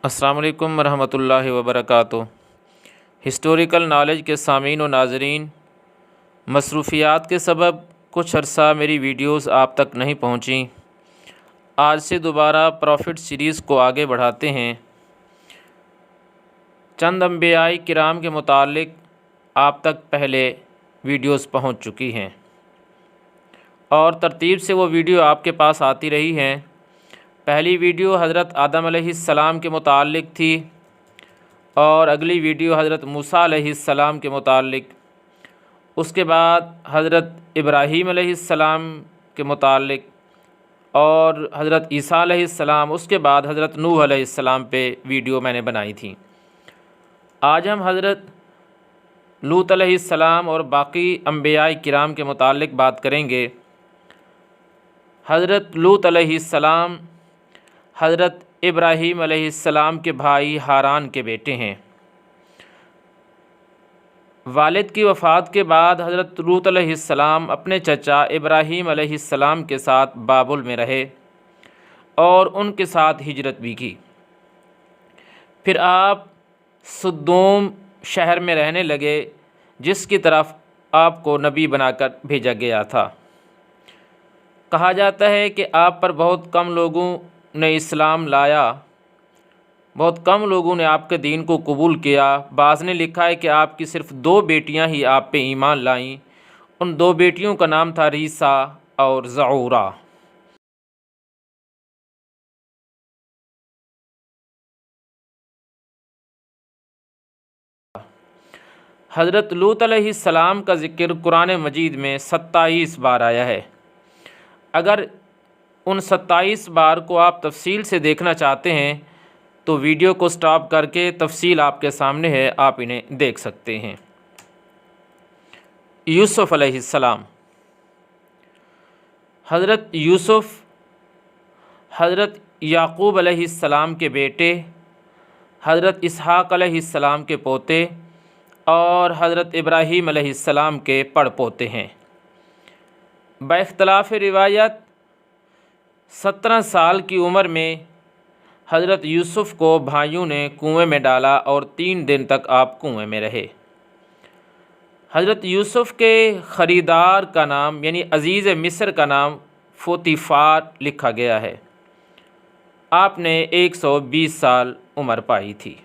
अस्सलाम वालेकुम रहमतुल्लाहि व बरकातुहू। हिस्टोरिकल नॉलेज के सामीन व नाज़रीन, मसरूफ़ियात के सबब कुछ अर्सा मेरी वीडियोस आप तक नहीं पहुंची। आज से दोबारा प्रॉफिट सीरीज़ को आगे बढ़ाते हैं। चंद अंबियाई किराम के मुतालिक आप तक पहले वीडियोस पहुंच चुकी हैं और तरतीब से वो वीडियो आपके पास आती रही हैं। पहली वीडियो हज़रत आदम अलैहिस्सलाम के मुतालिक थी और अगली वीडियो हज़रत मूसा अलैहिस्सलाम के मुतालिक, उसके बाद हज़रत इब्राहीम अलैहिस्सलाम के मुतालिक और हज़रत ईसा अलैहिस्सलाम, उसके बाद हज़रत नूह अलैहिस्सलाम पे वीडियो मैंने बनाई थी। आज हम हज़रत लूत अलैहिस्सलाम और बाकी अंबियाई किराम के मुतालिक बात करेंगे। हज़रत लूत अलैहिस्सलाम हज़रत इब्राहीम अलैहिस्सलाम के भाई हारान के बेटे हैं। वालिद की वफ़ात के बाद हज़रत लूत अलैहिस्सलाम अपने चचा इब्राहीम अलैहिस्सलाम के साथ बाबुल में रहे और उनके साथ हिजरत भी की। फिर आप सदूम शहर में रहने लगे, जिसकी तरफ आपको नबी बनाकर भेजा गया था। कहा जाता है कि आप पर बहुत कम लोगों ने इस्लाम लाया, बहुत कम लोगों ने आपके दीन को कबूल किया। बाज़ ने लिखा है कि आपकी सिर्फ़ 2 बेटियां ही आप पे ईमान लाईं। उन 2 बेटियों का नाम था रीसा और ज़ऊरा। हज़रत लूत अलैहिस्सलाम का ज़िक्र कुरान मजीद में 27 बार आया है। अगर उन 27 बार को आप तफसील से देखना चाहते हैं तो वीडियो को स्टॉप करके तफसील आपके सामने है, आप इन्हें देख सकते हैं। यूसुफ़ अलैहिस्सलाम, हज़रत यूसुफ़ हज़रत याक़ूब अलैहिस्सलाम के बेटे, हज़रत इसहाक़ अलैहिस्सलाम के पोते और हज़रत इब्राहीम अलैहिस्सलाम के पड़पोते हैं। बइख्तिलाफ़ रिवायत 17 साल की उम्र में हज़रत यूसुफ़ को भाइयों ने कुएं में डाला और 3 दिन तक आप कुएं में रहे। हज़रत यूसुफ़ के ख़रीदार का नाम यानी अज़ीज़ मिस्र का नाम फ़ोतीफ़ार लिखा गया है। आपने 120 साल उम्र पाई थी।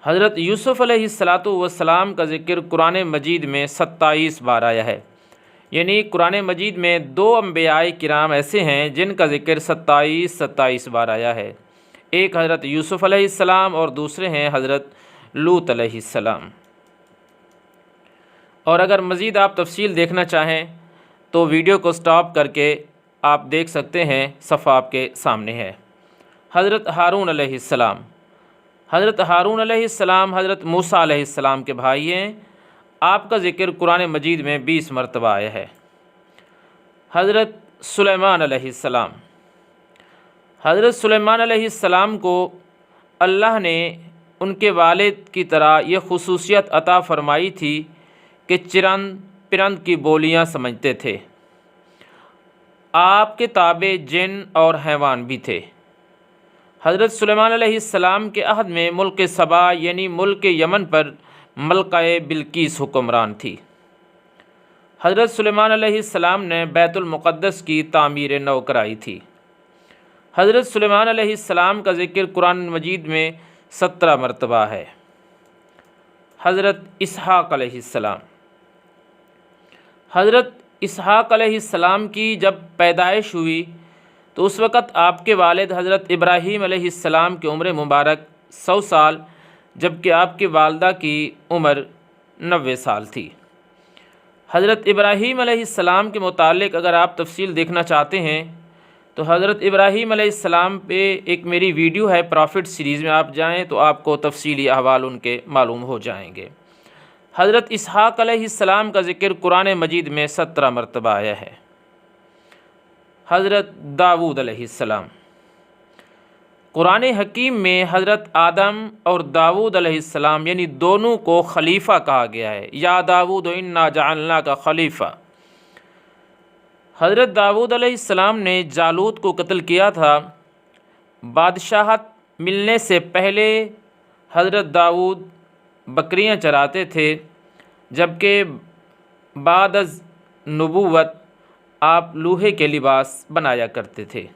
हज़रत यूसुफ़ अलैहिस्सलातु वस्सलाम का ज़िक्र कुरान मजीद में 27 बार आया है। यानी कुरान मजीद में 2 अंबियाए किराम ऐसे हैं जिनका ज़िक्र 27 बार आया है। एक हज़रत यूसुफ़ अलैहिस्सलाम और दूसरे हैं हज़रत लूत अलैहिस्सलाम। और अगर मज़ीद आप तफसील देखना चाहें तो वीडियो को स्टॉप करके आप देख सकते हैं, सफ़ा आपके सामने है। हज़रत हारून अलैहिस्सलाम, हज़रत हारून अलैहिस्सलाम हज़रत मूसा अलैहिस्सलाम के भाई हैं। आपका ज़िक्र कुरान मजीद में 20 मरतबा आया है। हज़रत सुलेमान अलैहिस्सलाम, हज़रत सुलेमान अलैहिस्सलाम को अल्लाह ने उनके वालिद की तरह ये खुसूसियत अता फ़रमाई थी कि चिरंद पिरंद की बोलियां समझते थे। आपके ताबे जिन और हैवान भी थे। हज़रत सुलेमान अलैहिस्सलाम के अहद में मुल्क सबा यानी मुल्क यमन पर मलकाए बिल्कीस हुक्मरान थी। हज़रत सुलेमान अलैहिस्सलाम ने बैतुल मुक़द्दस की तामीर नौ कराई थी। हज़रत सुलेमान अलैहिस्सलाम का ज़िक्र कुरान मजीद में 17 मरतबा है। हज़रत इसहाक़ अलैहिस्सलाम, हज़रत इसहाक़ अलैहिस्सलाम की जब पैदाइश हुई तो उस वक़्त आपके वालिद हज़रत इब्राहीम अलैहिस्सलाम की उम्र मुबारक 100 साल, जबकि आपकी वालदा की उम्र 90 साल थी। हज़रत इब्राहीम अलैहिस्सलाम के मुतालिक अगर आप तफसील देखना चाहते हैं तो हज़रत इब्राहीम अलैहिस्सलाम पे एक मेरी वीडियो है प्रॉफिट सीरीज़ में, आप जाएं तो आपको तफसीली अहवाल उनके मालूम हो जाएंगे। हज़रत इसहाक़ अलैहिस्सलाम का ज़िक्र कुरान मजीद में 17 मरतबा आया है। हज़रत दाऊद अलैहिस्सलाम, कुरान हकीम में हज़रत आदम और दाऊद अलैहिस्सलाम यानी दोनों को खलीफ़ा कहा गया है। या दाऊद इन्ना जअलना का खलीफ़ा। हज़रत दाऊद अलैहिस्सलाम ने जालूत को कत्ल किया था बादशाहत मिलने से पहले हज़रत दाऊद बकरियां चराते थे, जबकि बाद अज़ नबूवत आप लोहे के लिबास बनाया करते थे।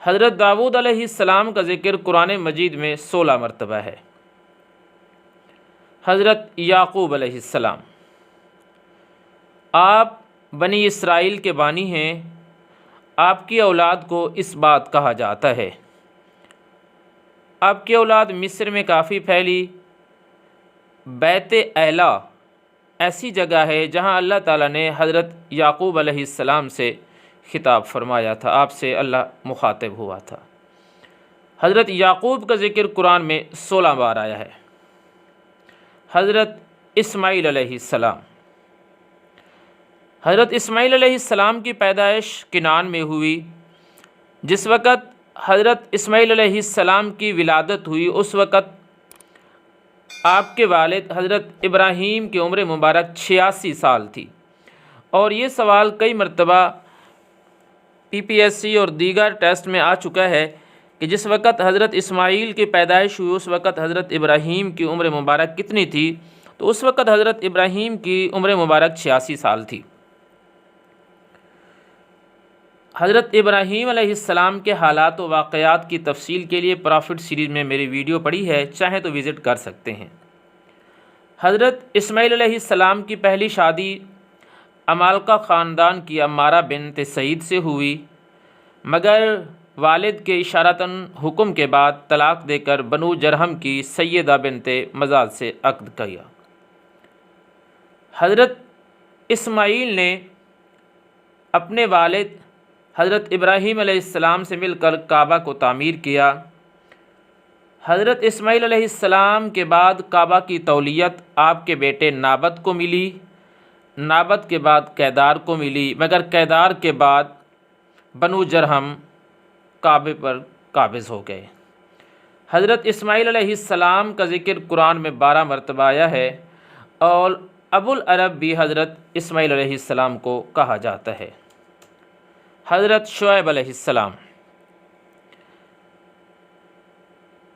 हज़रत दाऊद अलैहिस्सलाम का ज़िक्र कुरान मजीद में 16 मरतबा है। हज़रत याक़ूब अलैहिस्सलाम, आप बनी इसराइल के बानी हैं। आपकी औलाद को इस बात कहा जाता है। आपकी औलाद मिस्र में काफ़ी फैली। बैत एला ऐसी जगह है जहाँ अल्लाह ताला ने हज़रत याक़ूब अलैहिस्सलाम से खिताब फरमाया था, आपसे अल्लाह मुखातिब हुआ था। हज़रत याक़ूब का ज़िक्र कुरान में 16 बार आया है। हज़रत इस्माईल अलैहिस्सलाम, हज़रत इस्माईल अलैहिस्सलाम की पैदाइश किनान में हुई। जिस वक़्त हज़रत इस्माईल अलैहिस्सलाम की विलादत हुई, उस वक़्त आपके वालिद हज़रत इब्राहीम की उम्र मुबारक 86 साल थी। और ये सवाल कई मरतबा PPSC और दीगर टेस्ट में आ चुका है कि जिस वक़्त हज़रत इस्माईल की पैदाइश हुई, उस वक़्त हज़रत इब्राहीम की उम्र मुबारक कितनी थी? तो उस वक़्त हज़रत इब्राहीम की उम्र मुबारक 86 साल थी। हज़रत इब्राहीम अलैहिस्सलाम के हालात व वाक़यात की तफसील के लिए प्रॉफिट सीरीज़ में मेरी वीडियो पड़ी है, चाहें तो विज़िट कर सकते हैं। हज़रत इस्माईल अलैहिस्सलाम की पहली शादी अमालका ख़ानदान की अम्मारा बिन्त सईद से हुई, मगर वालिद के इशारतन हुक्म के बाद तलाक़ देकर बनु जरहम की सैयदा बिन्त मज़ाद से अक़्द किया। हज़रत इस्माईल ने अपने वालिद हज़रत इब्राहीम अलैहिस्सलाम से मिलकर काबा को तामीर किया। हज़रत इस्माईल अलैहिस्सलाम के बाद काबा की तौलियत आपके बेटे नाबत को मिली। नाबत के बाद कैदार को मिली, मगर कैदार के बाद बनु जरहम काबे पर काबिज़ हो गए। हज़रत इस्माईल अलैहिस्सलाम का ज़िक्र कुरान में 12 मरतबा आया है और अबुल अरब भी हज़रत इस्माईल अलैहिस्सलाम को कहा जाता है। हज़रत शुएब अलैहिस्सलाम,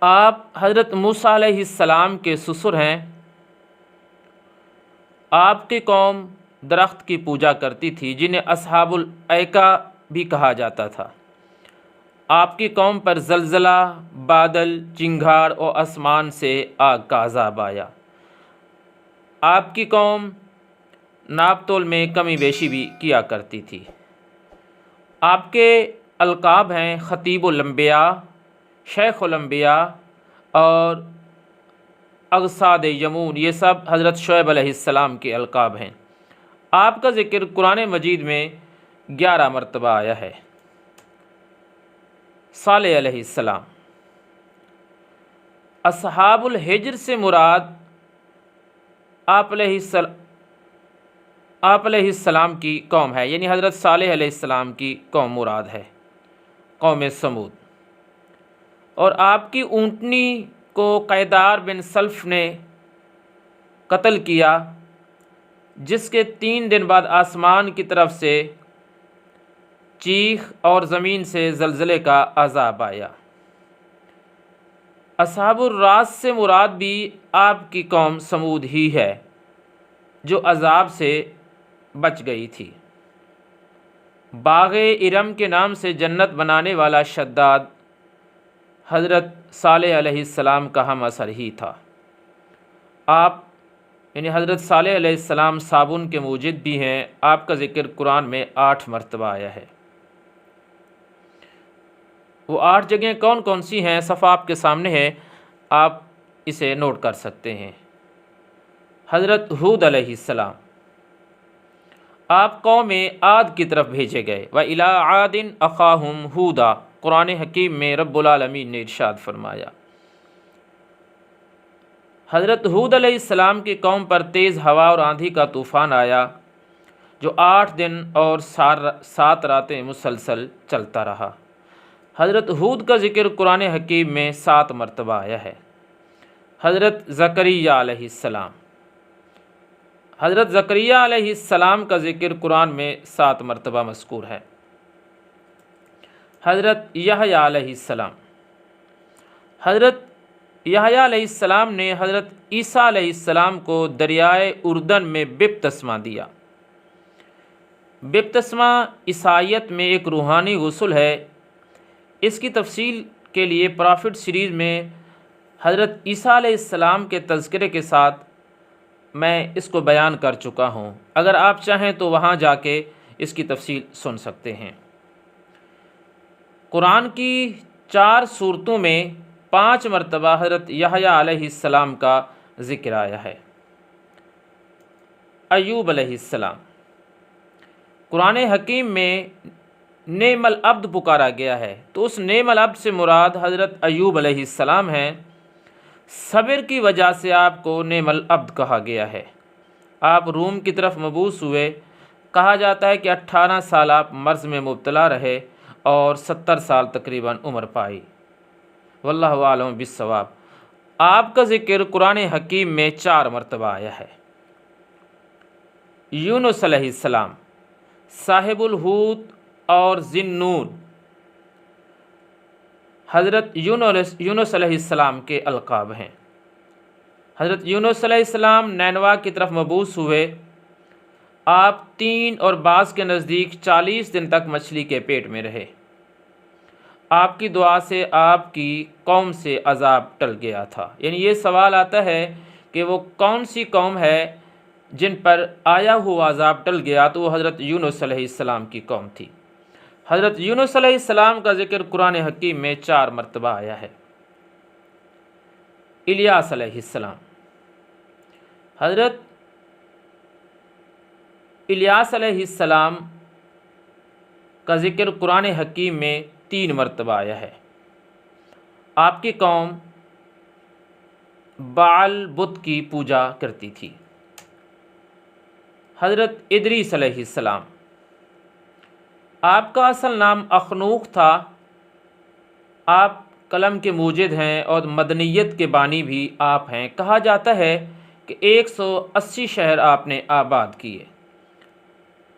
आप हज़रत मूसा अलैहिस्सलाम के ससुर हैं। आपकी कौम दरख्त की पूजा करती थी, जिन्हें अस्हाबुल ऐका भी कहा जाता था। आपकी कौम पर ज़लज़ला, बादल, चिंगार और आसमान से आग का अज़ाब आया। आपकी कौम नाप तोल में कमी बेशी भी किया करती थी। आपके अलक़ाब हैं ख़तीबुल अंबिया, शेखुल अंबिया और अगसाद यमून। ये सब हज़रत शुएब अलैहिस्सलाम के अलक़ाब हैं। आपका ज़िक्र कुरान मजीद में 11 मरतबा आया है। सालेह अलैहिस्सलाम, अस्हाबुल हिज्र से मुराद आप अलैहिस्सलाम की कौम है, यानी हज़रत सालेह अलैहिस्सलाम की कौम मुराद है, कौम समूद। और आपकी ऊँटनी को कैदार बिन सल्फ़ ने कत्ल किया, जिसके 3 दिन बाद आसमान की तरफ से चीख और ज़मीन से ज़लज़ले का अज़ाब आया। अस्हाबुर रास से मुराद भी आपकी कौम समूद ही है, जो अज़ाब से बच गई थी। बाग़े इरम के नाम से जन्नत बनाने वाला शद्दाद हज़रत सालेह अलैहिस्सलाम का हम असर ही था। आप यानी हज़रत सालेह अलैहिस्सलाम साबुन के मूजिद भी हैं। आपका ज़िक्र कुरान में 8 मरतबा आया है। वो 8 जगह कौन कौन सी हैं, सफ़ा आपके सामने है, आप इसे नोट कर सकते हैं। हज़रत हूद अलैहिस्सलाम, आप कौम आद की तरफ भेजे गए। व इला आदिन अख़ाहुम हूदा, कुरान हकीम में रब्बुल आलमीन ने इरशाद फरमाया। हज़रत हूद अलैहिस्सलाम की कौम पर तेज़ हवा और आंधी का तूफ़ान आया, जो 8 दिन और 7 रातें मुसलसल चलता रहा। हज़रत हूद का ज़िक्र कुरान हकीम में 7 मरतबा आया है। हज़रत ज़करिया अलैहिस्सलाम, हज़रत ज़करिया अलैहिस्सलाम का ज़िक्र कुरान में 7 मरतबा मज़कूर है। हज़रत यहया अलैहिस्सलाम, हज़रत यहया अलैहिस्सलाम ने हज़रत ईसा अलैहिस्सलाम को दरियाए उर्दन में बपतिस्मा दिया। बपतिस्मा ईसाईयत में एक रूहानी गुस्ल है। इसकी तफसील के लिए प्रॉफिट सीरीज़ में हज़रत ईसा अलैहिस्सलाम के तज़किरे के साथ मैं इसको बयान कर चुका हूँ। अगर आप चाहें तो वहाँ जाके इसकी तफसील सुन सकते हैं। कुरान की 4 सूरतों में 5 मरतबा हज़रत यहया अलैहिस्सलाम का ज़िक्र आया है। अय्यूब अलैहिस्सलाम, कुरान हकीम में नेमल अब्द पुकारा गया है, तो उस नेमल अब्द से मुराद हज़रत अय्यूब अलैहिस्सलाम हैं। सब्र की वजह से आपको नेमल अब्द कहा गया है। आप रूम की तरफ मबूस हुए। कहा जाता है कि 18 साल आप मर्ज़ में मुब्तला रहे और 70 साल तकरीबन उम्र पाई। वल्लाहु आलम बिस्सवाब। आपका ज़िक्र कुरान हकीम में 4 मरतबा आया है। यूनुस अलैहिस्सलाम साहिबुल हूत और ज़िन्नून हज़रत यूनुस अलैहिस्सलाम के अलक़ाब हैं। हज़रत यूनुस अलैहिस्सलाम नैनवा की तरफ मबूस हुए। आप 3 और बाज़ के नज़दीक 40 दिन तक मछली के पेट में रहे। आपकी दुआ से आपकी कौम से अज़ाब टल गया था। यानी ये सवाल आता है कि वो कौन सी कौम है जिन पर आया हुआ अज़ाब टल गया, तो वो हज़रत यूनुस अलैहिस्सलाम की कौम थी। हज़रत यूनुस अलैहिस्सलाम का ज़िक्र कुरान हकीम में 4 मरतबा आया है। इलियास अलैहिस्सलाम, हज़रत इलियास अलैहिस्सलाम का ज़िक्र कुरान हकीम में 3 मरतबा आया है। आपकी कौम बाल बुत की पूजा करती थी। हज़रत इदरीस अलैहिस्सलाम, आपका असल नाम अखनूख था। आप कलम के मूजिद हैं और मदनियत के बानी भी आप हैं। कहा जाता है कि 180 शहर आपने आबाद किए।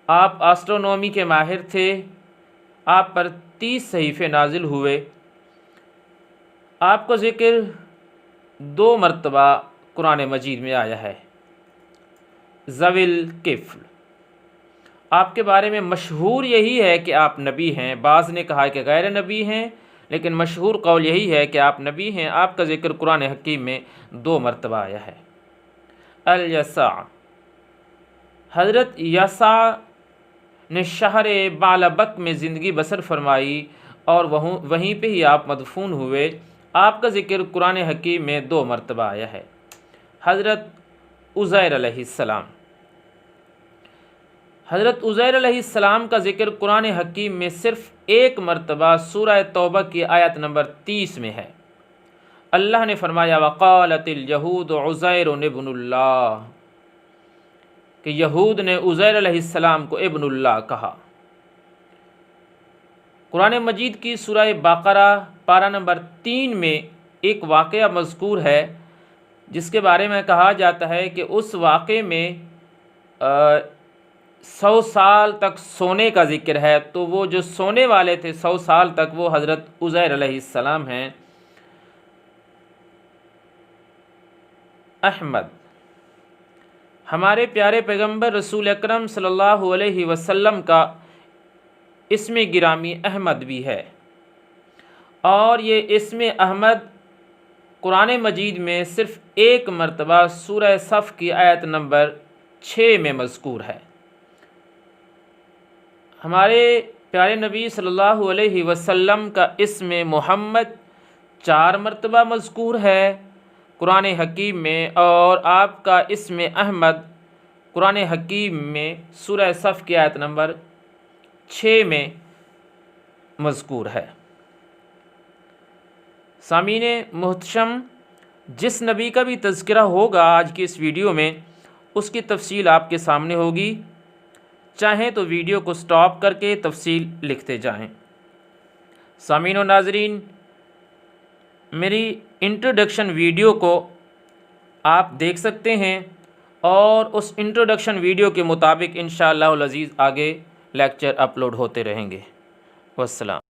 आप एस्ट्रोनॉमी के माहिर थे। आप पर 30 सहीफ़े नाजिल हुए। आपका ज़िक्र 2 मरतबा कुरान मजीद में आया है। ज़विल किफ़्ल, आपके बारे में मशहूर यही है कि आप नबी हैं। बाज़ ने कहा कि गैर नबी हैं, लेकिन मशहूर कौल यही है कि आप नबी हैं। आपका ज़िक्र कुरान हकीम में 2 मरतबा आया है। अल-यसा, हज़रत यसा ने शहर बालबक में ज़िंदगी बसर फरमाई और वहीं पे ही आप मदफून हुए। आपका ज़िक्र कुरान हकीम में 2 मरतबा आया है। हज़रत उज़ैर अलैहिस्सलाम, हज़रत उज़ैर अलैहिस्सलाम का ज़िक्र कुरान हकीम में सिर्फ़ 1 मरतबा सूरह तौबा की आयत नंबर 30 में है। अल्लाह ने फरमाया वक़ालतिल यहूद उज़ैरुन इब्नुल्लाह, कि यहूद ने उज़ैर अलैहिस्सलाम को इब्नुल्लाह कहा। कुरान मजीद की सूरह बक़रा पारा नंबर 3 में एक वाक़या मज़कूर है, जिसके बारे में कहा जाता है कि उस वाक़े में 100 साल तक सोने का ज़िक्र है। तो वो जो सोने वाले थे 100 साल तक, वो हज़रत उज़ैर अलैहिस्सलाम हैं। अहमद, हमारे प्यारे पैगंबर रसूल अकरम सल्लल्लाहु अलैहि वसल्लम का इस्म गिरामी अहमद भी है, और ये इस्म अहमद कुरान मजीद में सिर्फ़ 1 मरतबा सूरह सफ़ की आयत नंबर 6 में मज़कूर है। हमारे प्यारे नबी सल्लल्लाहु अलैहि वसल्लम का इस्म मोहम्मद 4 मरतबा मज़कूर है कुरान हकीम में, और आपका इस्म अहमद कुरान हकीम में सूरह सफ़ की आयत नंबर 6 में मज़कूर है। सामीने मुहतरम, जिस नबी का भी तज़किरा होगा आज की इस वीडियो में, उसकी तफसील आपके सामने होगी। चाहें तो वीडियो को स्टॉप करके तफसील लिखते जाएं। सामीन व नाज़रीन, मेरी इंट्रोडक्शन वीडियो को आप देख सकते हैं, और उस इंट्रोडक्शन वीडियो के मुताबिक इंशाअल्लाह अज़ीज़ आगे लेक्चर अपलोड होते रहेंगे। वस्सलाम।